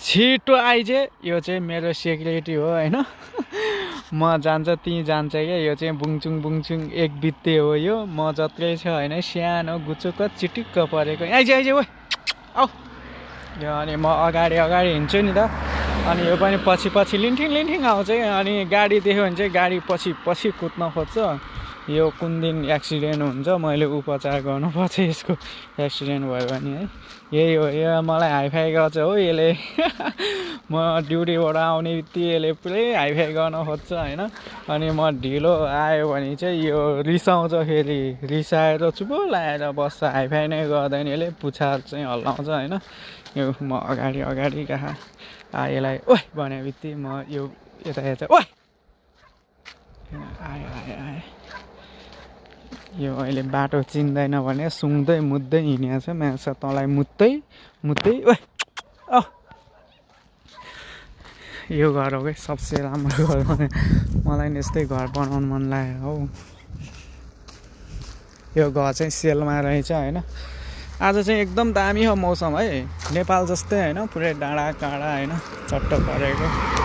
छिटो आइज यो चाहिँ मेरो सेक्युरिटी हो हैन म जान्छ ती जान्छ क्या यो चाहिँ बुङचुङ एक बित्ते हो यो म जत्रै छ हैन सानो गुचुक चिटिक्क परेको आइज ओइ आऊ यो अनि म अगाडि हिँड्छु नि त अनि यो पनि पछि लिन्ठिङ आउँछ अनि गाडी देख्यो भने चाहिँ गाडी पछि कुद्न खोज्छ यो कुन दिन एक्सिडेन्ट हुन्छ मैले उपचार गर्नुपर्छ यसको एक्सिडेन्ट भयो भने है यही हो यो मलाई हाइफाई गर्छ हो यसले म ड्युटीबाट आउने बित्तिकै यसले पुरै हाइफाई गर्न खोज्छ हैन अनि म ढिलो आयो भने चाहिँ यो रिसाउँछ फेरि रिसाएर चुप लाएर बस्छ हाइफाई नै गर्दैन यसले पुछार चाहिँ हल्लाउँछ हैन यो म अगाडि कहाँ यसलाई ओइ भने बित्तिकै म यो यता ओइ आए यो अहिले बाटो चिन्दैन भने सुँग्दै मुद्दै हिँडेको छ मान्छे तँलाई मुत्दै ओइ औ यो घर हो कि सबसे राम्रो घर भने मलाई नि यस्तै घर बनाउनु मन लाग्यो हौ यो घर चाहिँ सेलमा रहेछ हैन आज चाहिँ एकदम दामी हो मौसम है नेपाल जस्तै हैन पुरै डाँडा काँडा हैन चट्ट परेको